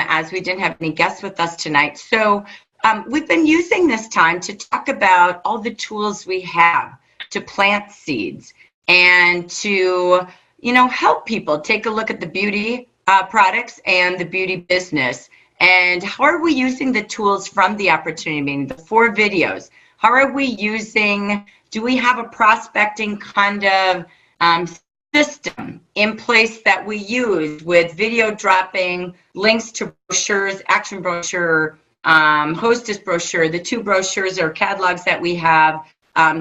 as we didn't have any guests with us tonight. So we've been using this time to talk about all the tools we have to plant seeds and to, help people take a look at the beauty products and the beauty business. And how are we using the tools from the opportunity meeting, the 4 videos? How are we using, do we have a prospecting kind of system in place that we use with video dropping, links to brochures, action brochure, hostess brochure, the 2 brochures or catalogs that we have,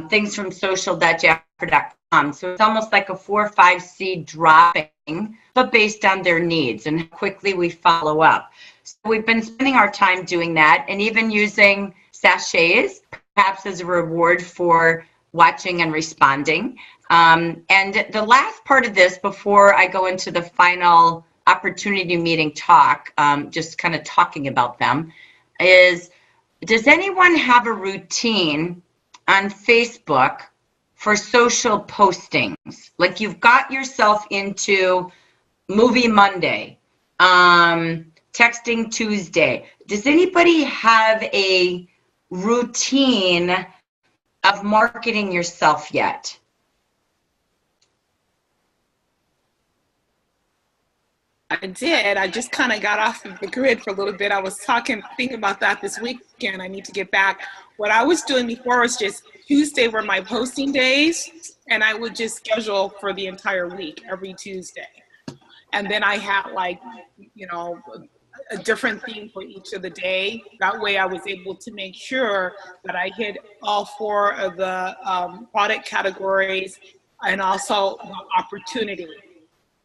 things from social.jaffer.com. So it's almost like a 4 or 5 seed dropping, but based on their needs and how quickly we follow up. So we've been spending our time doing that and even using sachets, perhaps as a reward for watching and responding. And the last part of this, before I go into the final opportunity meeting talk, just kind of talking about them, is does anyone have a routine on Facebook for social postings? Like you've got yourself into Movie Monday, Texting Tuesday. Does anybody have a routine of marketing yourself yet? I did. I just kind of got off of the grid for a little bit. I was thinking about that this weekend. I need to get back. What I was doing before was just Tuesday were my posting days, and I would just schedule for the entire week, every Tuesday. And then I had a different theme for each of the day. That way I was able to make sure that I hit all 4 of the product categories and also the opportunity.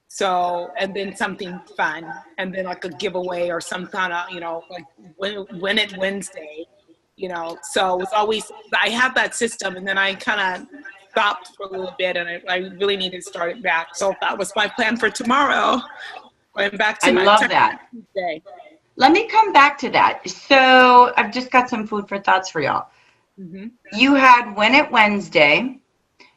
So, and then something fun, and then like a giveaway or some kind of, like win it Wednesday, so it was always, I had that system, and then I kind of stopped for a little bit, and I really needed to start it back. So that was my plan for tomorrow. Going back to I love that. Tuesday. Let me come back to that. So I've just got some food for thoughts for y'all. Mm-hmm. You had Win It Wednesday.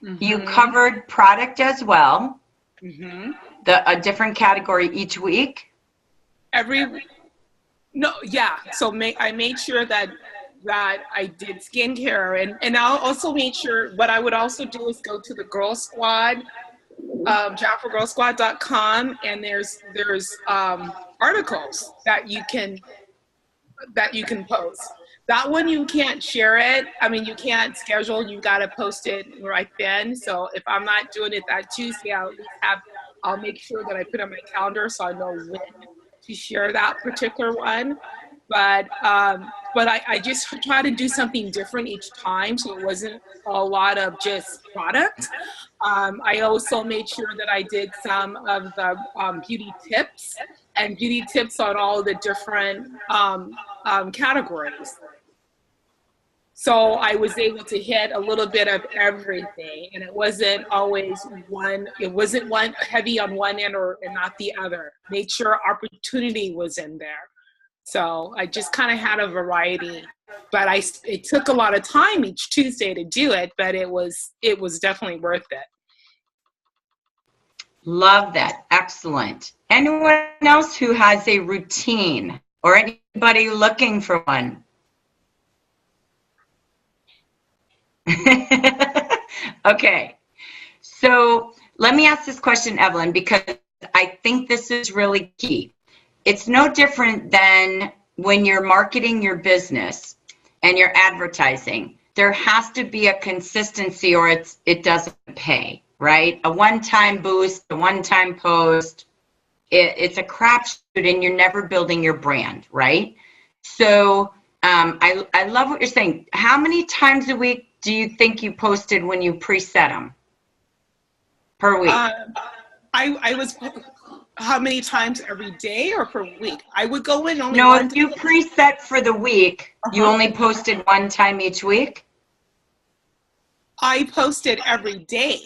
Mm-hmm. You covered product as well. Mm-hmm. A different category each week? So I made sure that I did skincare, and I also made sure, what I would also do is go to the Girl Squad, JafferGirlSquad.com, and there's articles that you can post. That one you can't share it. I mean, you can't schedule. You got to post it right then. So if I'm not doing it that Tuesday, I'll make sure that I put it on my calendar so I know when to share that particular one. But I just try to do something different each time, so it wasn't a lot of just product. I also made sure that I did some of the beauty tips on all the different categories. So I was able to hit a little bit of everything, and it wasn't always one heavy on one end and not the other. Made sure opportunity was in there. So I just kind of had a variety, but it took a lot of time each Tuesday to do it, but it was definitely worth it. Love that. Excellent. Anyone else who has a routine or anybody looking for one? Okay, so let me ask this question, Evelyn, because I think this is really key. It's no different than when you're marketing your business and you're advertising. There has to be a consistency or it doesn't pay, right? A one-time boost, a one-time post, it's a crapshoot and you're never building your brand, right? So I love what you're saying. How many times a week do you think you posted when you preset them per week? I was, how many times every day or per week? I would go in only No, if you preset for the week, you only posted one time each week? I posted every day.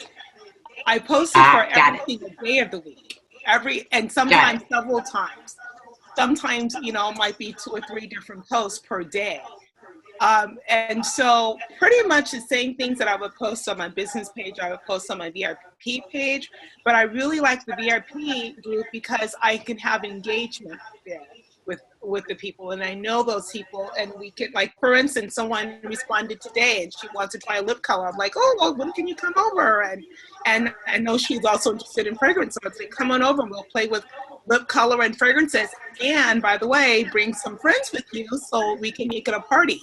I posted for every single day of the week. And sometimes several times. Sometimes, it might be 2 or 3 different posts per day. And so pretty much the same things that I would post on my business page, I would post on my VIP page, but I really like the VIP group because I can have engagement there. with the people, and I know those people, and we could, like, for instance, someone responded today and she wants to try a lip color. I'm like, oh, well, when can you come over? And I know she's also interested in fragrance, so I'd say, come on over and we'll play with lip color and fragrances, and by the way, bring some friends with you so we can make it a party.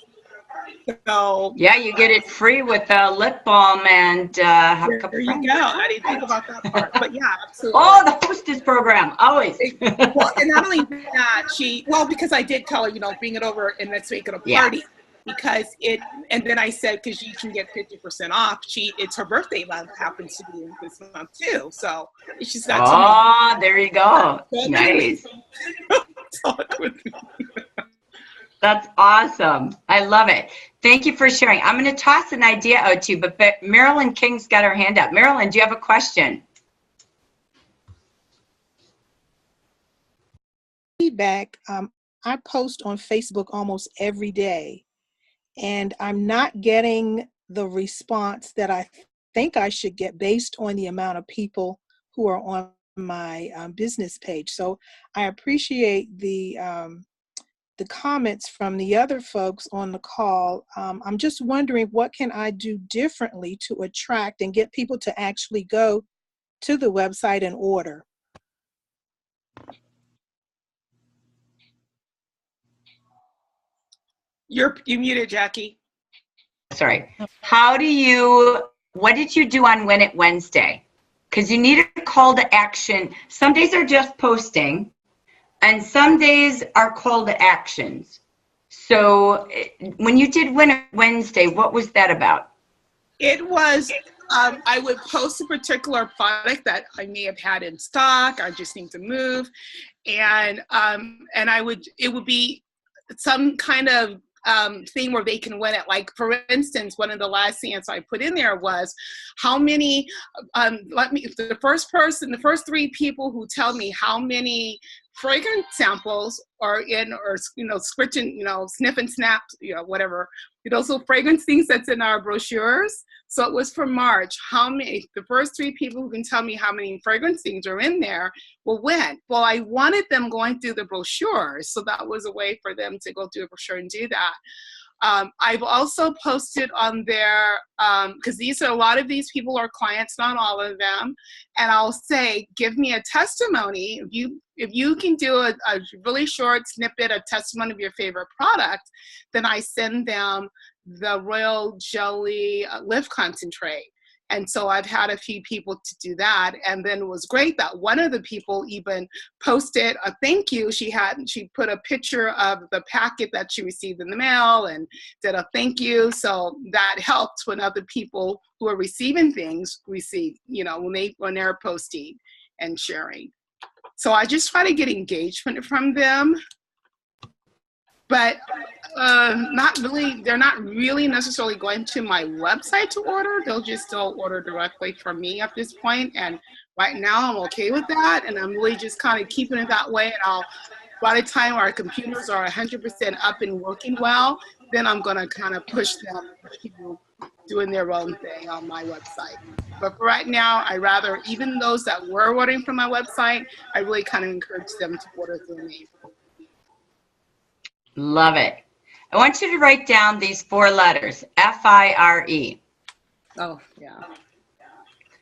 So yeah, you get it free with lip balm and have a couple there you friends. go. I didn't think about that part, but yeah, absolutely. Oh, the hostess program, always. Well, and not only that, because I did tell her, bring it over and let's make it a party. Yeah. Because and then I said, because you can get 50% off. It's her birthday month, happens to be this month too. So she's got there you go. Nice. That's awesome. I love it. Thank you for sharing. I'm going to toss an idea out to you, but Marilyn King's got her hand up. Marilyn, do you have a question? Feedback. I post on Facebook almost every day, and I'm not getting the response that I think I should get based on the amount of people who are on my business page. So I appreciate the comments from the other folks on the call. I'm just wondering, what can I do differently to attract and get people to actually go to the website and order? You muted, Jackie. Sorry. What did you do on Win It Wednesday? Because you need a call to action. Some days are just posting, and some days are call to actions. So when you did Win It Wednesday, what was that about? It was, I would post a particular product that I may have had in stock, I just need to move. And it would be some kind of thing where they can win it. Like, for instance, one of the last things I put in there was how many, the first 3 people who tell me how many fragrance samples are in, or scritching, sniff and snap, whatever, so fragrance things that's in our brochures. So it was for March. The first 3 people who can tell me how many fragrance things are in there will win. Well, I wanted them going through the brochures, so that was a way for them to go through the brochure and do that. I've also posted on there, because a lot of these people are clients, not all of them, and I'll say, give me a testimony. If you can do a really short snippet, a testimony of your favorite product, then I send them the Royal Jelly Lift Concentrate. And so I've had a few people to do that. And then it was great that one of the people even posted a thank you. She put a picture of the packet that she received in the mail and did a thank you. So that helps when other people who are receiving things receive, when they're posting and sharing. So I just try to get engagement from them. But they're not really necessarily going to my website to order. They'll just still order directly from me at this point. And right now I'm okay with that. And I'm really just kind of keeping it that way. And by the time our computers are 100% up and working well, then I'm going to kind of push them to doing their own thing on my website. But for right now, even those that were ordering from my website, I really kind of encourage them to order through me. Love it. I want you to write down these 4 letters, FIRE. Oh, yeah.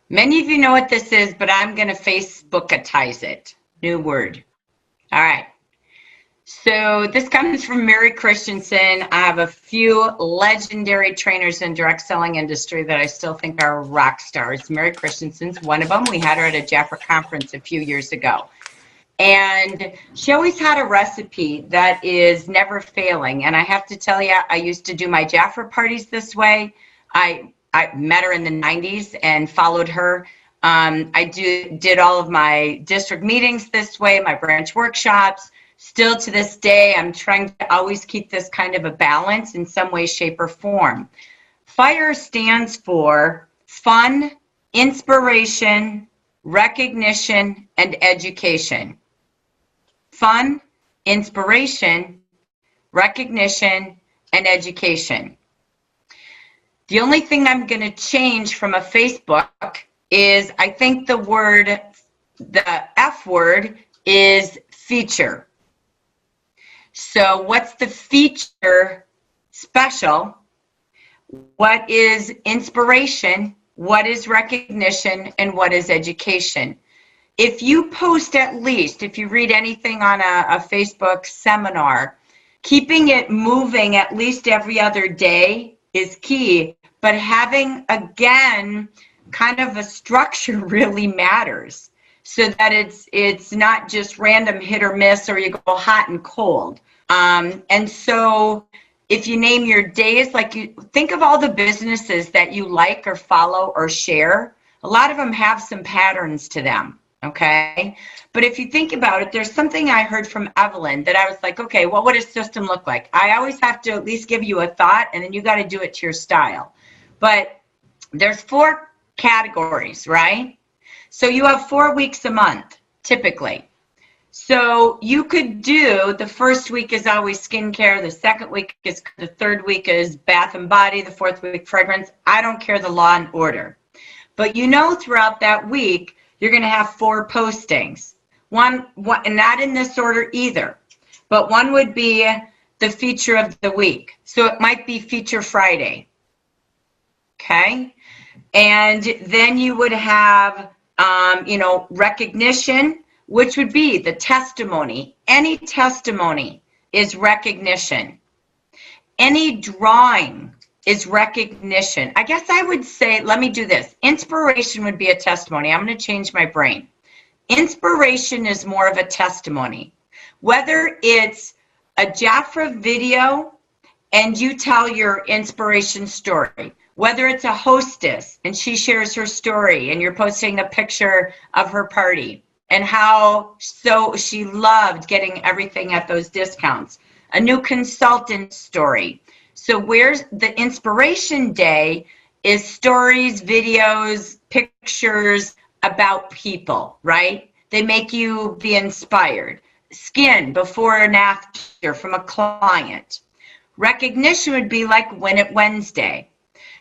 Many of you know what this is, but I'm going to Facebookize it. New word. All right. So this comes from Mary Christensen. I have a few legendary trainers in direct selling industry that I still think are rock stars. Mary Christensen's one of them. We had her at a Jafra conference a few years ago. And she always had a recipe that is never failing. And I have to tell you, I used to do my Jafra parties this way. I met her in the 90s and followed her. I did all of my district meetings this way, my branch workshops. Still to this day, I'm trying to always keep this kind of a balance in some way, shape, or form. FIRE stands for fun, inspiration, recognition, and education. Fun, inspiration, recognition, and education. The only thing I'm going to change from a Facebook is, I think the F word is feature. So what's the feature special? What is inspiration? What is recognition? And what is education? If you post at least, if you read anything on a Facebook seminar, keeping it moving at least every other day is key. But having, again, kind of a structure really matters, so that it's not just random hit or miss, or you go hot and cold. And so if you name your days, like you think of all the businesses that you like or follow or share, a lot of them have some patterns to them, okay? But if you think about it, there's something I heard from Evelyn that I was like, okay, what would a system look like? I always have to at least give you a thought, and then you got to do it to your style. But there's 4 categories, right? So you have 4 weeks a month, typically. So you could do, the first week is always skincare, the second week is, the third week is bath and body, the fourth week fragrance. I don't care the law and order. But you know, throughout that week, you're going to have 4 postings. One, and not in this order either, but one would be the feature of the week. So it might be Feature Friday. Okay. And then you would have, recognition, which would be the testimony. Any testimony is recognition. Any drawing is recognition. I guess I would say, let me do this. Inspiration would be a testimony. I'm going to change my brain. Inspiration is more of a testimony. Whether it's a Jafra video and you tell your inspiration story, whether it's a hostess and she shares her story and you're posting a picture of her party and how so she loved getting everything at those discounts, a new consultant story. So where's the inspiration day is stories, videos, pictures about people, right? They make you be inspired. Skin before and after from a client. Recognition would be like Win It Wednesday.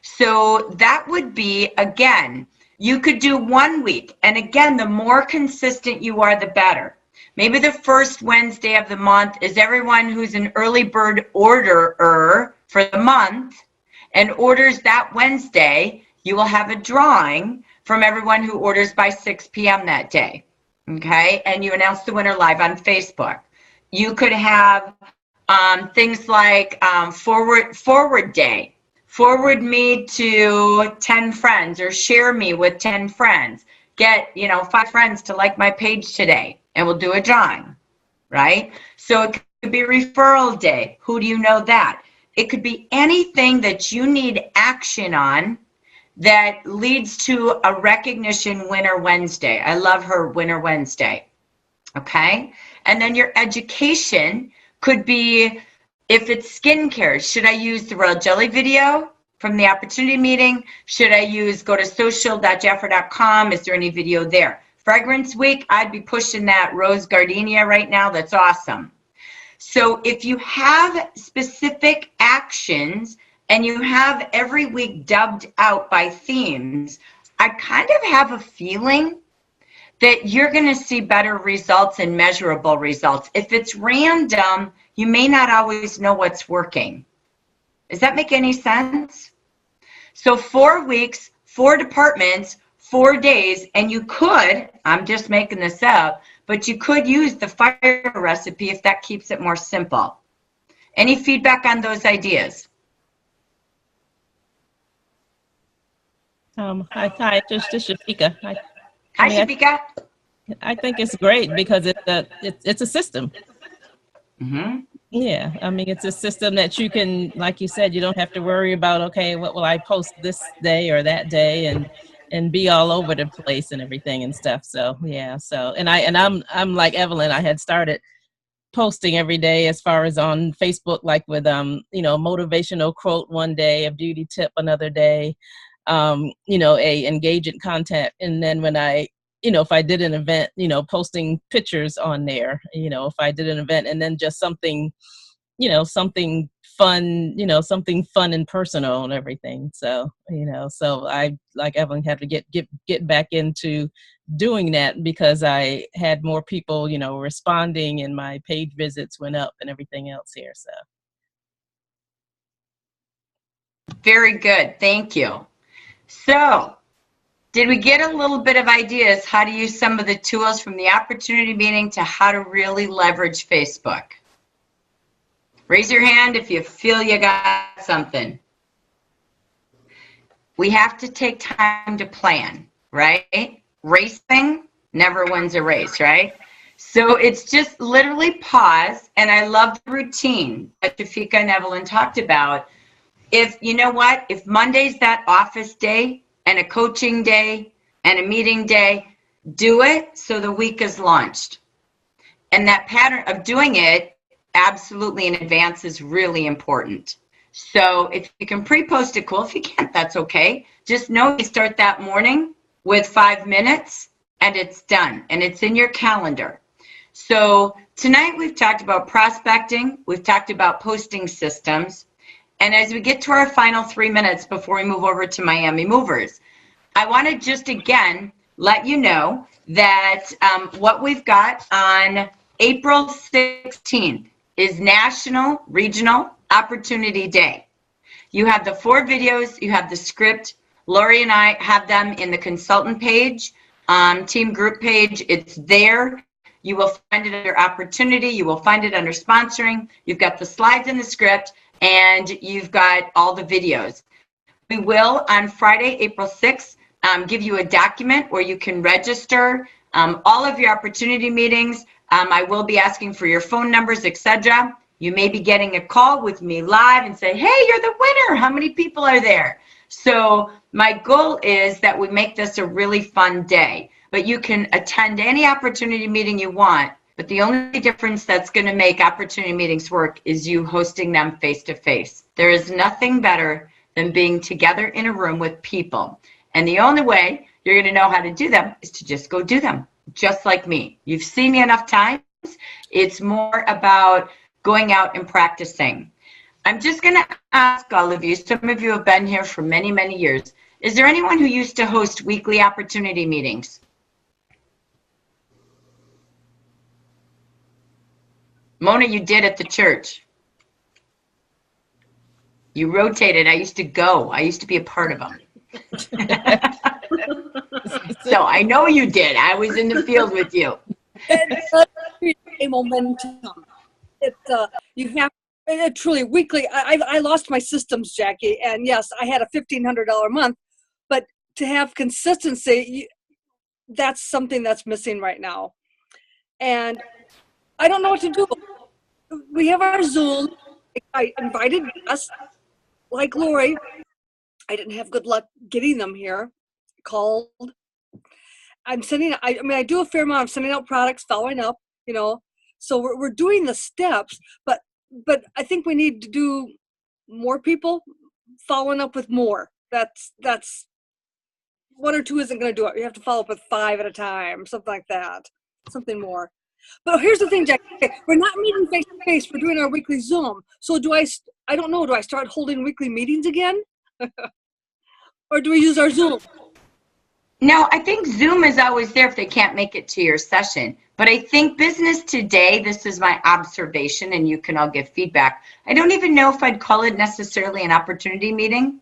So that would be, again, you could do 1 week. And again, the more consistent you are, the better. Maybe the first Wednesday of the month is everyone who's an early bird orderer for the month and orders that Wednesday. You will have a drawing from everyone who orders by 6 p.m. that day. Okay. And you announce the winner live on Facebook. You could have things like forward day. Forward me to 10 friends or share me with 10 friends. Get, 5 friends to like my page today and we'll do a drawing, right? So it could be referral day. Who do you know that? It could be anything that you need action on that leads to a recognition Winner Wednesday. I love her Winner Wednesday. Okay. And then your education could be, if it's skincare, should I use the Royal Jelly video from the opportunity meeting? Should I go to social.jafra.com? Is there any video there? Fragrance week, I'd be pushing that Rose Gardenia right now. That's awesome. So if you have specific actions and you have every week dubbed out by themes, I kind of have a feeling that you're going to see better results and measurable results. If it's random, you may not always know what's working. Does that make any sense? So 4 weeks, 4 departments, 4 days, and you could, I'm just making this up, but you could use the fire recipe if that keeps it more simple. Any feedback on those ideas? Hi, just Shafika. Hi, Shafika. I think it's great because it's a system. Mm-hmm. Yeah, I mean, it's a system that you can, like you said, you don't have to worry about, okay, what will I post this day or that day and be all over the place and everything and stuff. So, yeah, so, and I'm like Evelyn, I had started posting every day as far as on Facebook, like with, motivational quote one day, a beauty tip another day, a engaging content. And then when I, if I did an event, posting pictures on there, if I did an event and then just something, something fun, something fun and personal and everything. So, so I, like Evelyn, had to get back into doing that because I had more people, responding, and my page visits went up and everything else here. So. Very good. Thank you. So, did we get a little bit of ideas how to use some of the tools from the opportunity meeting to how to really leverage Facebook? Raise your hand if you feel you got something. We have to take time to plan, right? Racing never wins a race, right? So it's just literally pause, and I love the routine that Tafika and Evelyn talked about. If, you know what, if Monday's that office day and a coaching day and a meeting day, do it so the week is launched. And that pattern of doing it absolutely in advance is really important. So if you can pre-post it, cool. If you can't, that's okay. Just know you start that morning with 5 minutes and it's done and it's in your calendar. So tonight we've talked about prospecting. We've talked about posting systems. And as we get to our final 3 minutes before we move over to Miami Movers, I want to just again let you know that what we've got on April 16th is National Regional Opportunity Day. You have the 4 videos, you have the script. Lori and I have them in the consultant page, team group page. It's there. You will find it under opportunity. You will find it under sponsoring. You've got the slides in the script, and you've got all the videos. We will, on Friday, April 6th, give you a document where you can register all of your opportunity meetings. I will be asking for your phone numbers, etc. You may be getting a call with me live and say, hey, you're the winner. How many people are there? So my goal is that we make this a really fun day. But you can attend any opportunity meeting you want. But the only difference that's going to make opportunity meetings work is you hosting them face-to-face. There is nothing better than being together in a room with people. And the only way you're going to know how to do them is to just go do them, just like me. You've seen me enough times. It's more about going out and practicing. I'm just going to ask all of you, some of you have been here for many, many years. Is there anyone who used to host weekly opportunity meetings? Mona, you did at the church. You rotated. I used to go. I used to be a part of them. So I know you did. I was in the field with you. A momentum. You have truly weekly. I lost my systems, Jackie, and yes, I had a $1,500 month, but to have consistency, that's something that's missing right now. And I don't know what to do. We have our Zoom. I invited guests like Lori. I didn't have good luck getting them here. Called. I'm sending. I do a fair amount of sending out products, following up. So we're doing the steps, but I think we need to do more people following up with more. That's 1 or 2 isn't going to do it. You have to follow up with 5 at a time, something like that, something more. But here's the thing, Jack. We're not meeting face to face. We're doing our weekly Zoom. So I don't know. Do I start holding weekly meetings again, or do we use our Zoom? No, I think Zoom is always there if they can't make it to your session. But I think business today, this is my observation, and you can all give feedback. I don't even know if I'd call it necessarily an opportunity meeting.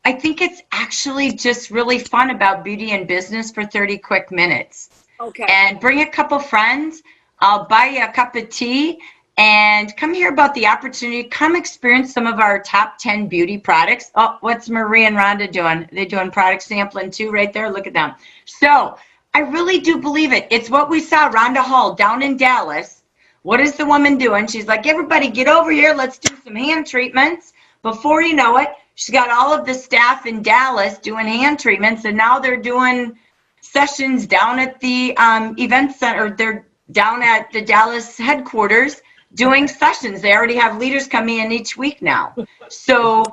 I think it's actually just really fun about beauty and business for 30 quick minutes. Okay. And bring a couple friends. I'll buy you a cup of tea and come hear about the opportunity. Come experience some of our top 10 beauty products. Oh, what's Marie and Rhonda doing? They're doing product sampling too right there. Look at them. So I really do believe it. It's what we saw Rhonda Hall down in Dallas. What is the woman doing? She's like, everybody get over here. Let's do some hand treatments. Before you know it, she's got all of the staff in Dallas doing hand treatments. And now they're doing sessions down at the event center. They're down at the Dallas headquarters doing sessions. They already have leaders coming in each week now. So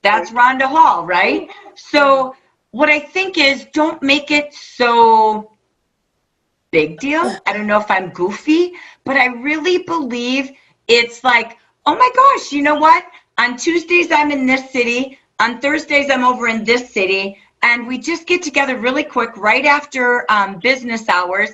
that's Rhonda Hall, right? So what I think is, don't make it so big deal. I don't know if I'm goofy, but I really believe it's like, oh my gosh, you know what? On Tuesdays, I'm in this city. On Thursdays, I'm over in this city. And we just get together really quick right after business hours.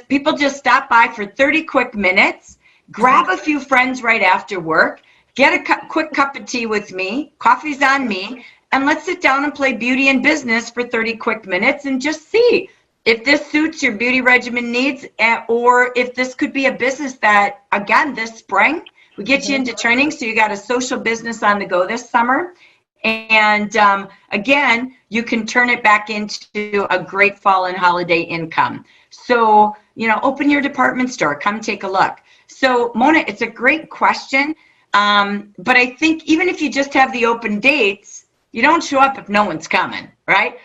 People just stop by for 30 quick minutes, grab a few friends right after work, get a quick cup of tea with me, coffee's on me, and let's sit down and play beauty and business for 30 quick minutes and just see if this suits your beauty regimen needs, or if this could be a business that, again, this spring, we get you into training, so you got a social business on the go this summer. And again, you can turn it back into a great fall and holiday income. So, open your department store, come take a look. So Mona, it's a great question. But I think even if you just have the open dates, you don't show up if no one's coming, right?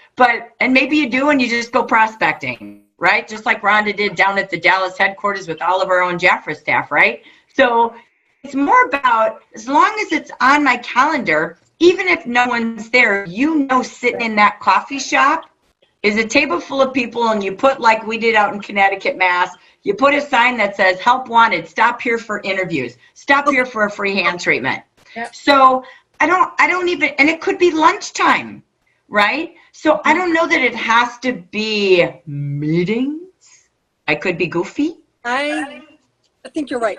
And maybe you do, and you just go prospecting, right? Just like Rhonda did down at the Dallas headquarters with all of our own Jafra staff, right? So it's more about, as long as it's on my calendar, even if no one's there, sitting in that coffee shop is a table full of people, and you put, like we did out in Connecticut, Mass, you put a sign that says, help wanted, stop here for interviews, stop here for a free hand treatment. Yep. So I don't even, and it could be lunchtime, right? So I don't know that it has to be meetings. I could be goofy. I think you're right.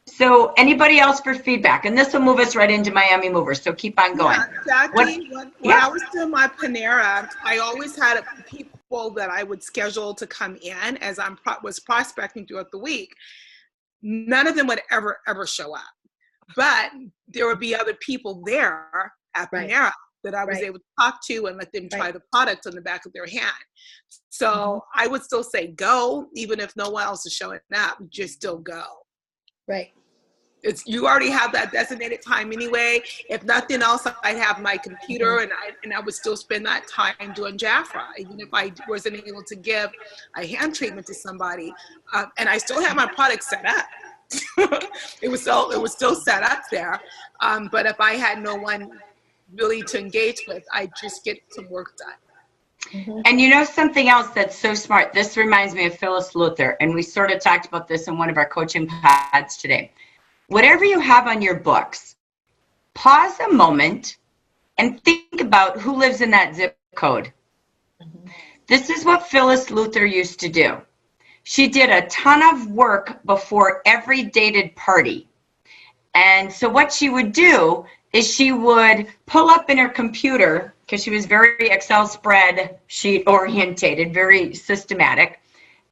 So anybody else for feedback? And this will move us right into Miami Movers, so keep on going. Yeah, Jackie, when I was doing my Panera, I always had people that I would schedule to come in as I was prospecting throughout the week. None of them would ever show up. But there would be other people there at Panera that I was able to talk to and let them try the products on the back of their hand. So I would still say go, even if no one else is showing up, just still go. Right. You already have that designated time anyway. If nothing else, I'd have my computer and I would still spend that time doing Jafra, even if I wasn't able to give a hand treatment to somebody. And I still have my product set up. It was still set up there. But if I had no one really to engage with, I'd just get some work done. And something else that's so smart, this reminds me of Phyllis Luther, and we sort of talked about this in one of our coaching pods today. Whatever you have on your books, pause a moment and think about who lives in that zip code. This is what Phyllis Luther used to do. She did a ton of work before every dated party. And so what she would do is she would pull up in her computer, because she was very Excel spreadsheet orientated, very systematic,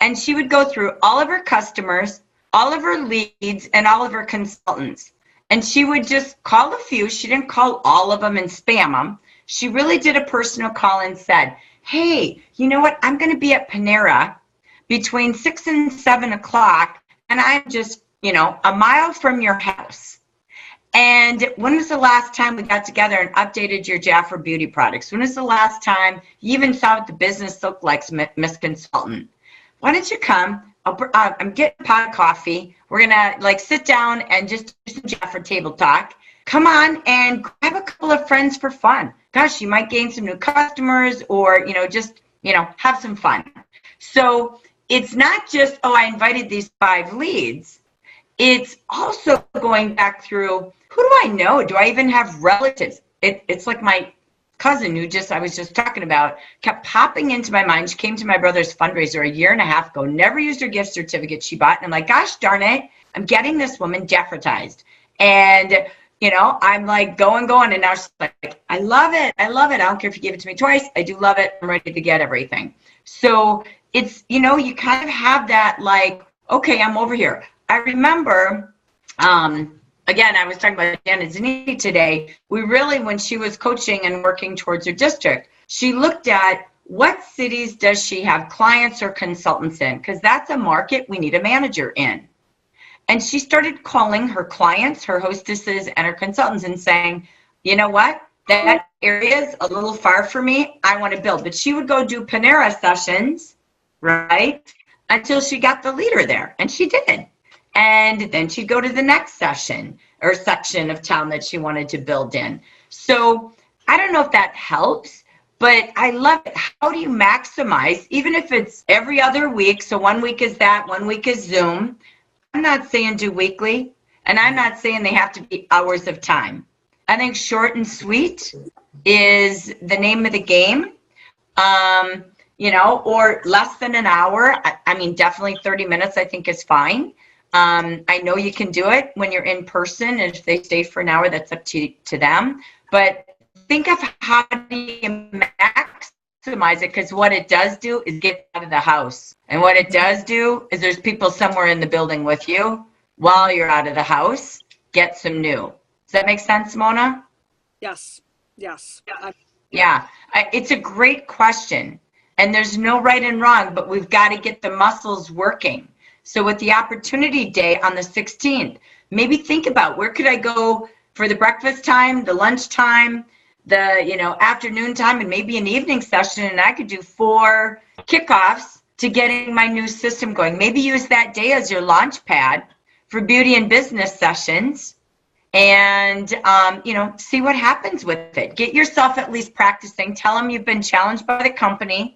and she would go through all of her customers, all of her leads, and all of her consultants. And she would just call a few. She didn't call all of them and spam them. She really did a personal call and said, hey, you know what? I'm going to be at Panera between 6 and 7 o'clock, and I'm just, a mile from your house. And when was the last time we got together and updated your Jafra beauty products? When was the last time you even saw what the business looked like, Miss Consultant? Why don't you come? I'm getting a pot of coffee. We're going to sit down and just do some Jafra table talk. Come on and grab a couple of friends for fun. Gosh, you might gain some new customers, or, just have some fun. So it's not just, I invited these 5 leads. It's also going back through, who do I know? Do I even have relatives? It's like my cousin who I was just talking about, kept popping into my mind. She came to my brother's fundraiser a year and a half ago, never used her gift certificate she bought. And I'm like, gosh darn it, I'm getting this woman Jafratized. And, I'm like going. And now she's like, I love it. I don't care if you give it to me twice. I do love it. I'm ready to get everything. So it's, you kind of have that okay, I'm over here. I remember, again, I was talking about Janet Zanini today. We really, when she was coaching and working towards her district, she looked at what cities does she have clients or consultants in, because that's a market we need a manager in. And she started calling her clients, her hostesses, and her consultants and saying, you know what, that area is a little far for me. I want to build. But she would go do Panera sessions, right, until she got the leader there. And she did. And then she'd go to the next session or section of town that she wanted to build in. So I don't know if that helps, but I love it. How do you maximize, even if it's every other week? So 1 week is that, 1 week is Zoom. I'm not saying do weekly, and I'm not saying they have to be hours of time. I think short and sweet is the name of the game. You know, or less than an hour. I mean, definitely 30 minutes, I think is fine. I know you can do it when you're in person, and if they stay for an hour, that's up to them. But think of how do you maximize it, because what it does do is get out of the house. And what it does do is there's people somewhere in the building with you while you're out of the house. Get some new. Does that make sense, Mona? Yes. Yes. Yeah, it's a great question. And there's no right and wrong, but we've got to get the muscles working. So with the opportunity day on the 16th, maybe think about where could I go for the breakfast time, the lunch time, the, you know, afternoon time, and maybe an evening session. And I could do 4 kickoffs to getting my new system going. Maybe use that day as your launch pad for beauty and business sessions. And, you know, see what happens with it. Get yourself at least practicing. Tell them you've been challenged by the company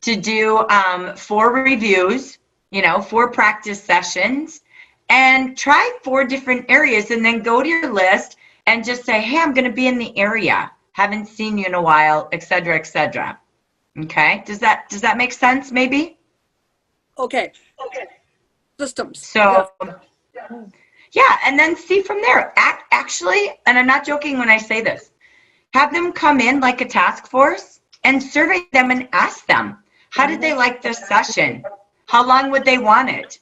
to do 4 reviews, you know, 4 practice sessions, and try 4 different areas, and then go to your list and just say, hey, I'm going to be in the area. Haven't seen you in a while, et cetera, et cetera. Okay. Does that make sense maybe? Okay. Systems. So, yeah, and then see from there. Actually, and I'm not joking when I say this, have them come in like a task force and survey them and ask them, how did they like this session? How long would they want it?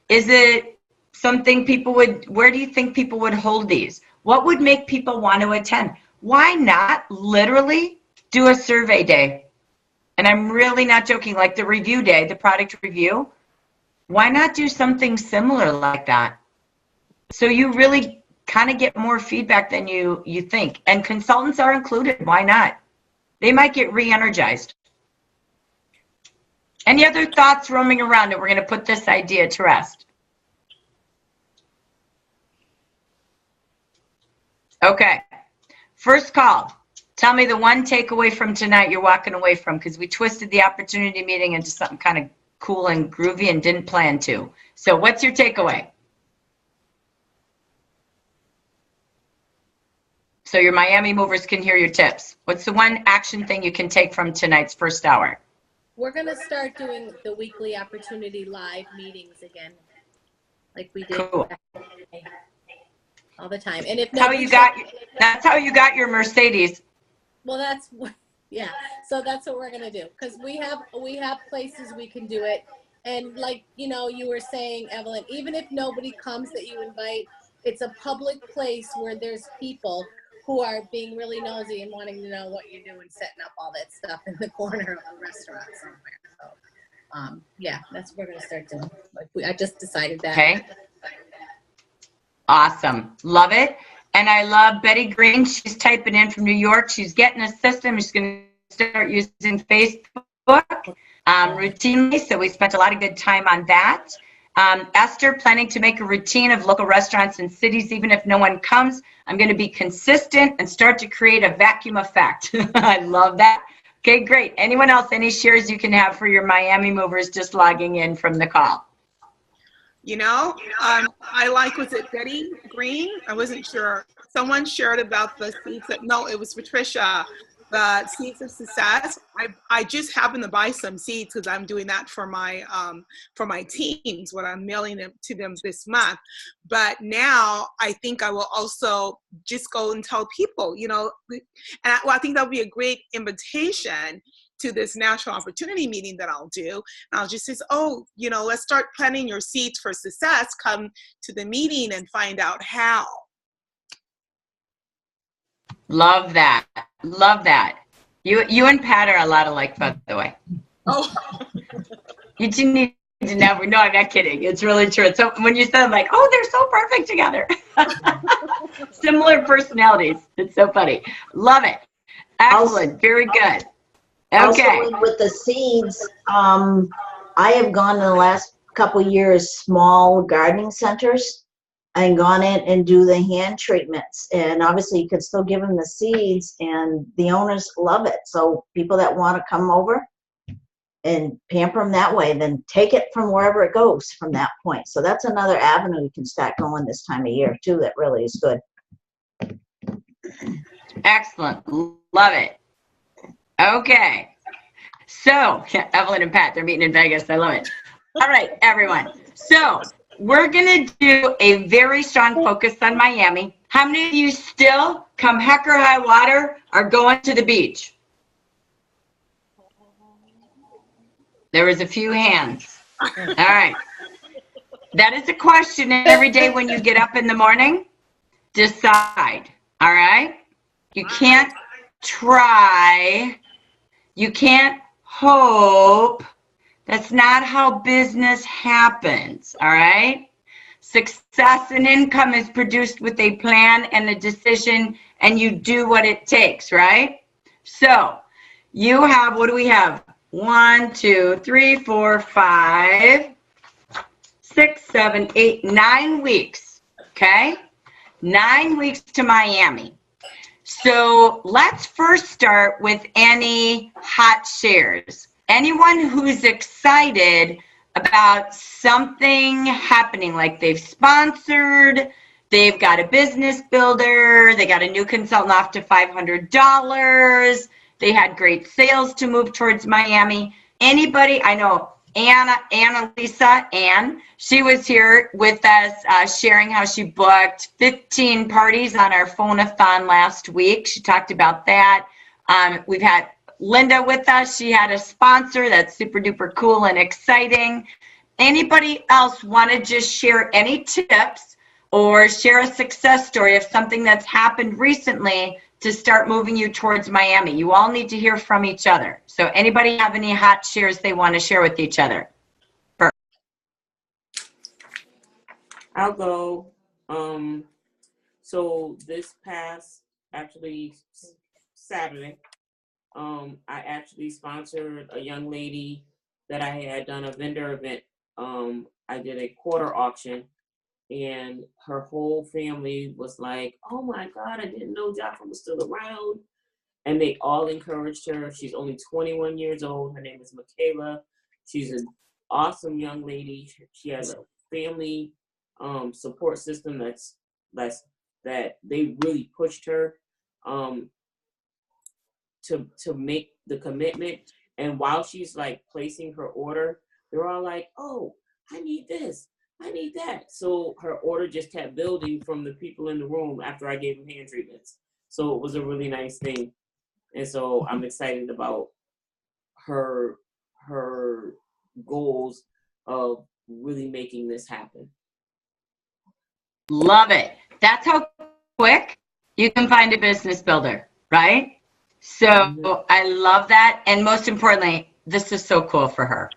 Is it something people would, where do you think people would hold these? What would make people want to attend? Why not literally do a survey day? And I'm really not joking, like the review day, the product review. Why not do something similar like that? So you really kind of get more feedback than you think. And consultants are included. Why not? They might get re-energized. Any other thoughts roaming around? And we're going to put this idea to rest. Okay. First call. Tell me the one takeaway from tonight you're walking away from, because we twisted the opportunity meeting into something kind of cool and groovy and didn't plan to. So what's your takeaway? So your Miami movers can hear your tips. What's the one action thing you can take from tonight's first hour? We're going to start doing the weekly opportunity live meetings again, like we did Cool. all the time. And if That's how you got your Mercedes. well, that's yeah. So that's what we're going to do, because we have places we can do it. And like, you know, you were saying, Evelyn, even if nobody comes that you invite, it's a public place where there's people who are being really nosy and wanting to know what you do and setting up all that stuff in the corner of a restaurant somewhere. So, yeah, that's what we're going to start doing. Like I just decided that. Okay. Awesome. Love it. And I love Betty Green. She's typing in from New York. She's getting a system. She's going to start using Facebook routinely. So we spent a lot of good time on that. Esther, planning to make a routine of local restaurants and cities, even if no one comes. I'm going to be consistent and start to create a vacuum effect. I love that. Okay, great. Anyone else, any shares you can have for your Miami movers just logging in from the call? You know, I like, was it Betty Green? I wasn't sure. Someone shared about the seeds no, it was Patricia. The Seeds of Success. I just happened to buy some seeds because I'm doing that for my teams when I'm mailing them to them this month. But now I think I will also just go and tell people, you know, and I think that would be a great invitation to this national opportunity meeting that I'll do. And I'll just say, oh, you know, let's start planting your seeds for success. Come to the meeting and find out how. Love that. Love that. You and Pat are a lot alike, by the way. Oh. You do need to know. No, I'm not kidding. It's really true. So when you said, like, oh, they're so perfect together. Similar personalities. It's so funny. Love it. Excellent. Very good. Okay. Also, with the seeds, I have gone in the last couple years, small gardening centers, and gone in and do the hand treatments. And obviously you could still give them the seeds, and the owners love it. So people that want to come over and pamper them that way, then take it from wherever it goes from that point. So that's another avenue you can start going this time of year too. That really is good. Excellent. Love it. Okay. So, yeah, Evelyn and Pat, they're meeting in Vegas. I love it. All right, everyone. So, we're going to do a very strong focus on Miami. How many of you still, come heck or high water, are going to the beach? There was a few hands. All right. That is a question every day when you get up in the morning. Decide. All right? You can't try. You can't hope. That's not how business happens. All right? Success and income is produced with a plan and a decision, and you do what it takes, right? So you have, what do we have? 1, 2, 3, 4, 5, 6, 7, 8, 9 weeks. Okay? 9 weeks to Miami. So let's first start with any hot shares. Anyone who's excited about something happening, like they've sponsored, they've got a business builder, they got a new consultant off to $500, they had great sales to move towards Miami. Anybody, I know Anne, she was here with us sharing how she booked 15 parties on our phone-a-thon last week. She talked about that. We've had Linda with us. She had a sponsor. That's super duper cool and exciting. Anybody else want to just share any tips or share a success story of something that's happened recently to start moving you towards Miami? You all need to hear from each other. So anybody have any hot shares they want to share with each other? I'll go. So this past, actually Saturday, I actually sponsored a young lady that I had done a vendor event. I did a quarter auction, and her whole family was like, "Oh my God, I didn't know Jaffa was still around." And they all encouraged her. She's only 21 years old. Her name is Michaela. She's an awesome young lady. She has a family support system that they really pushed her to make the commitment. And while she's like placing her order, they're all like, "Oh, I need this, I need that." So her order just kept building from the people in the room after I gave them hand treatments. So it was a really nice thing. And so I'm excited about her goals of really making this happen. Love it. That's how quick you can find a business builder, right? So I love that. And most importantly, this is so cool for her,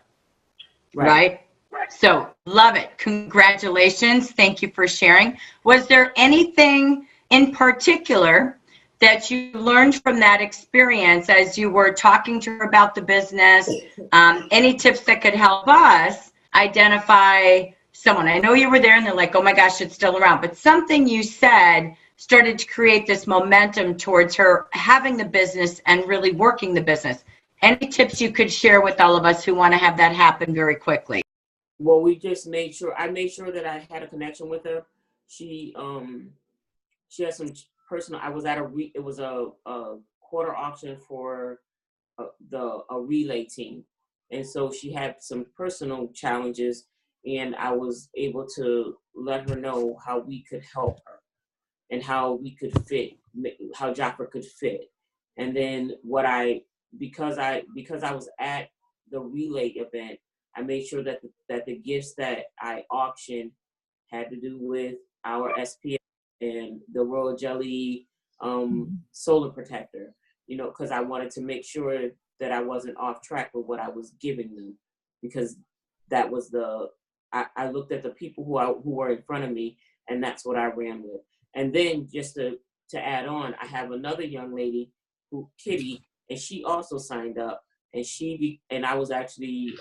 right? So love it. Congratulations. Thank you for sharing. Was there anything in particular that you learned from that experience as you were talking to her about the business? Any tips that could help us identify someone? I know you were there and they're like, "Oh my gosh, it's still around," but something you said started to create this momentum towards her having the business and really working the business. Any tips you could share with all of us who want to have that happen very quickly? Well, we just made sure that I had a connection with her. She has some personal. I was at it was a quarter auction for a relay team, and so she had some personal challenges, and I was able to let her know how we could help her and how we could fit, how Jaffa could fit. And then because I was at the relay event, I made sure that the gifts that I auctioned had to do with our SPF and the Royal Jelly solar protector, because I wanted to make sure that I wasn't off track with what I was giving them, because that was I looked at the people who were in front of me, and that's what I ran with. And then just to add on, I have another young lady, Kitty, and she also signed up, and I was actually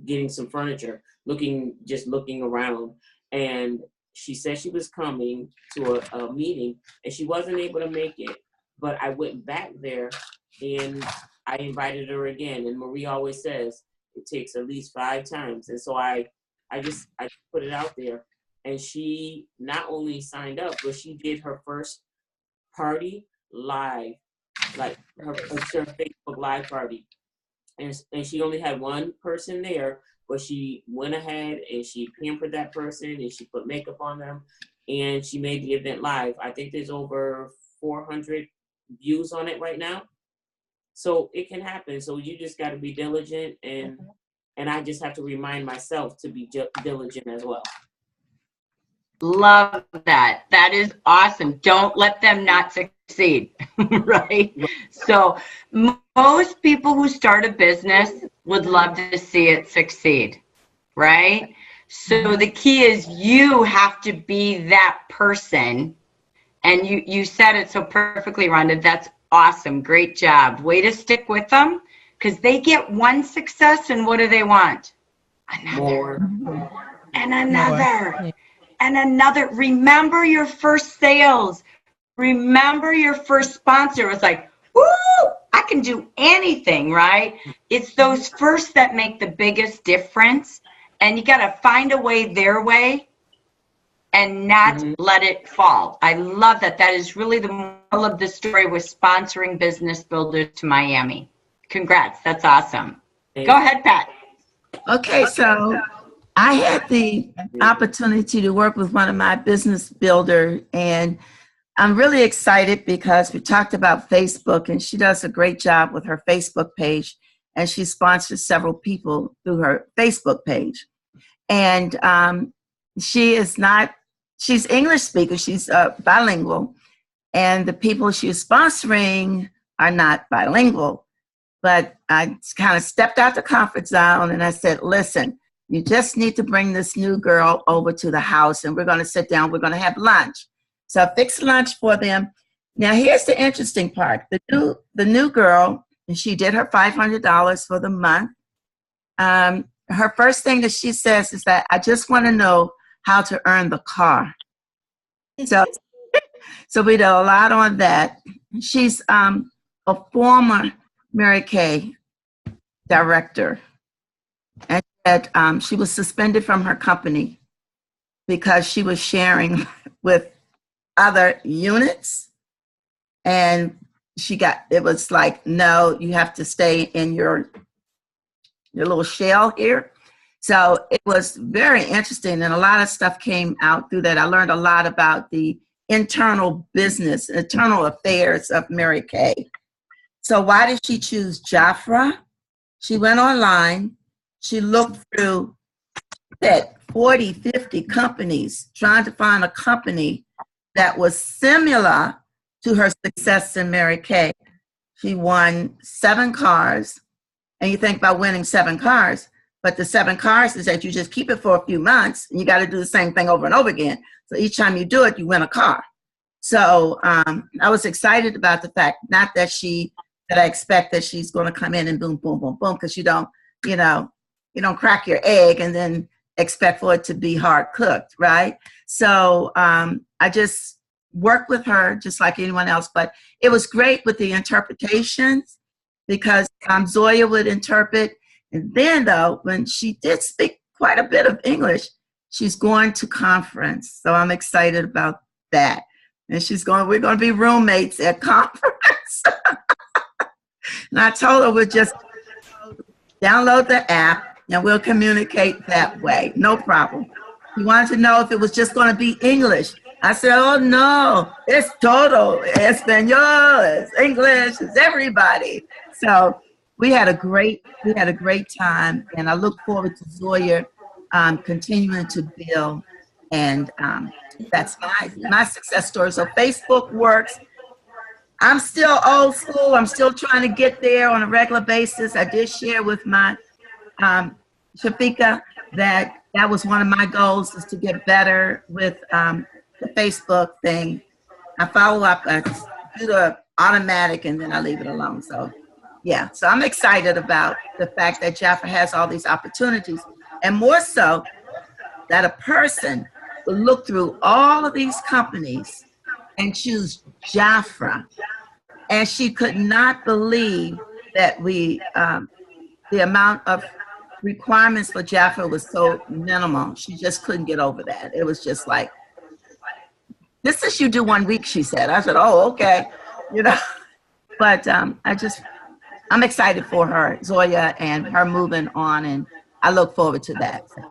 getting some furniture, looking around, and she said she was coming to a meeting, and she wasn't able to make it, but I went back there and I invited her again. And Marie always says it takes at least 5 times, and so I just put it out there. and she not only signed up, but she did her first party live, like her Facebook live party. And she only had one person there, but she went ahead and she pampered that person and she put makeup on them and she made the event live. I think there's over 400 views on it right now. So it can happen. So you just got to be diligent, and I just have to remind myself to be diligent as well. Love that. That is awesome. Don't let them not succeed, right? So most people who start a business would love to see it succeed, right? So the key is you have to be that person. And you said it so perfectly, Rhonda. That's awesome. Great job. Way to stick with them, because they get one success and what do they want? Another. More. And another. More. And another. Remember your first sales. Remember your first sponsor. It was like, woo, I can do anything, right? It's those first that make the biggest difference. And you got to find a way their way and not let it fall. I love that. That is really the moral of the story with sponsoring business builders to Miami. Congrats. That's awesome. Go ahead, Pat. Okay, so I had the opportunity to work with one of my business builders, and I'm really excited because we talked about Facebook, and she does a great job with her Facebook page, and she sponsors several people through her Facebook page. And she's English speaker, she's bilingual, and the people she's sponsoring are not bilingual. But I kind of stepped out the comfort zone and I said, listen, you just need to bring this new girl over to the house and we're going to sit down, we're going to have lunch. So I fixed lunch for them. Now here's the interesting part. The new girl, and she did her $500 for the month. Her first thing that she says is that I just want to know how to earn the car. So we did a lot on that. She's a former Mary Kay director, and that she was suspended from her company because she was sharing with other units, and it was like, no, you have to stay in your little shell here. So it was very interesting, and a lot of stuff came out through that. I learned a lot about the internal business, internal affairs of Mary Kay. So why did she choose Jafra? She went online, she looked through that 40, 50 companies, trying to find a company that was similar to her success in Mary Kay. She won 7 cars, and you think about winning 7 cars, but the 7 cars is that you just keep it for a few months, and you got to do the same thing over and over again. So each time you do it, you win a car. So I was excited about the fact, not that I expect that she's going to come in and boom, boom, boom, boom, because you don't crack your egg and then expect for it to be hard cooked, right? So I just worked with her just like anyone else, but it was great with the interpretations because Zoya would interpret. And then though, when she did speak quite a bit of English, she's going to conference. So I'm excited about that. And we're going to be roommates at conference. And I told her we'll just download the app and we'll communicate that way. No problem. She wanted to know if it was just going to be English. I said, oh no, it's total Espanol, it's English, it's everybody. So we had a great time, and I look forward to Zoya continuing to build, and that's my success story. So Facebook works. I'm still old school. I'm still trying to get there on a regular basis. I did share with my Shafika that was one of my goals, is to get better with the Facebook thing. I follow up, I do the automatic, and then I leave it alone. So yeah, so I'm excited about the fact that Jafra has all these opportunities, and more so that a person will look through all of these companies and choose Jafra. And she could not believe that the amount of requirements for Jaffa was so minimal. She just couldn't get over that. It was just like, this is you do 1 week, she said. I said, oh, okay. But I'm excited for her, Zoya, and her moving on, and I look forward to that. So.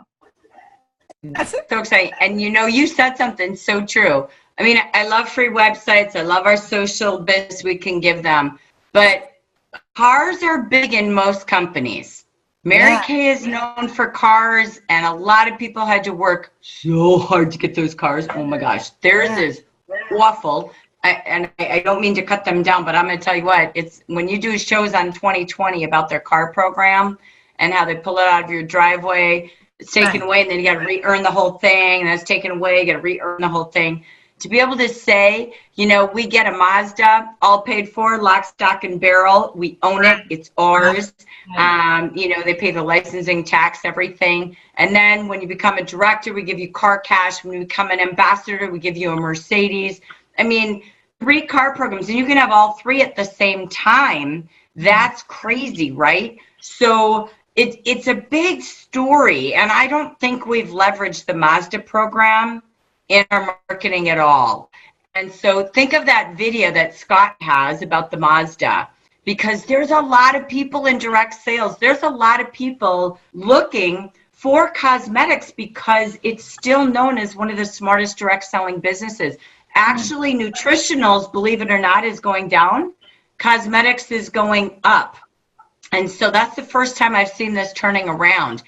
That's so exciting. And you said something so true. I mean, I love free websites. I love our social business we can give them. But cars are big in most companies. Mary Kay is known for cars, and a lot of people had to work so hard to get those cars. Oh my gosh, theirs is awful. I don't mean to cut them down, but I'm going to tell you what, it's when you do shows on 2020 about their car program and how they pull it out of your driveway, it's taken away, and then you got to re-earn the whole thing, and it's taken away, you got to re-earn the whole thing. To be able to say, we get a Mazda, all paid for, lock, stock, and barrel. We own it. It's ours. They pay the licensing tax, everything. And then when you become a director, we give you car cash. When you become an ambassador, we give you a Mercedes. I mean, 3 car programs, and you can have all 3 at the same time. That's crazy, right? So it's a big story, and I don't think we've leveraged the Mazda program in our marketing at all. And so think of that video that Scott has about the Mazda, because there's a lot of people in direct sales. There's a lot of people looking for cosmetics because it's still known as one of the smartest direct selling businesses. Actually, nutritionals, believe it or not, is going down. Cosmetics is going up. And so that's the first time I've seen this turning around.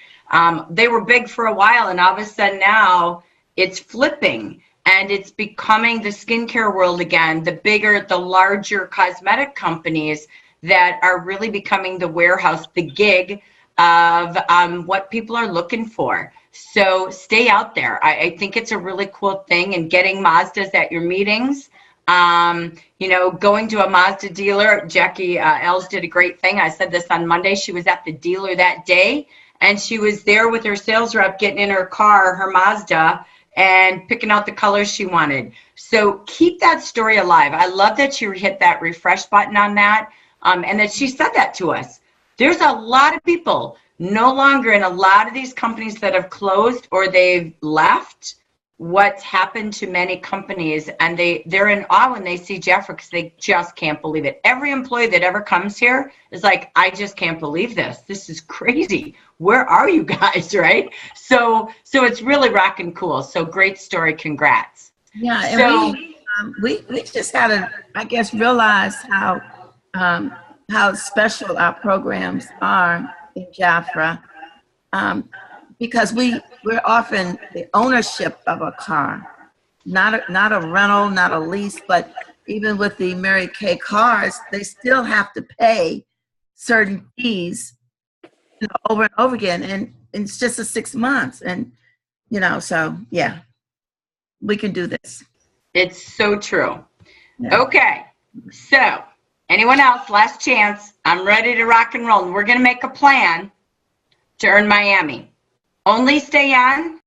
They were big for a while, and all of a sudden now it's flipping, and it's becoming the skincare world again, the larger cosmetic companies that are really becoming the warehouse, the gig of what people are looking for. So stay out there. I think it's a really cool thing, and getting Mazdas at your meetings. Going to a Mazda dealer, Jackie Els did a great thing. I said this on Monday. She was at the dealer that day, and she was there with her sales rep getting in her car, her Mazda, and picking out the colors she wanted. So keep that story alive. I love that you hit that refresh button on that, and that she said that to us. There's a lot of people no longer in a lot of these companies that have closed or they've left. What's happened to many companies, and they're in awe when they see Jafra because they just can't believe it. Every employee that ever comes here is like, I just can't believe this. This is crazy. Where are you guys, right? So it's really rocking cool. So great story. Congrats. Yeah, and we just gotta, I guess, realize how special our programs are in Jafra. Because we're often the ownership of a car, not a rental, not a lease, but even with the Mary Kay cars, they still have to pay certain fees over and over again, and it's just a 6 months, and so yeah, we can do this. It's so true. Yeah. Okay, so anyone else? Last chance. I'm ready to rock and roll, and we're gonna make a plan to earn Miami. Only stay on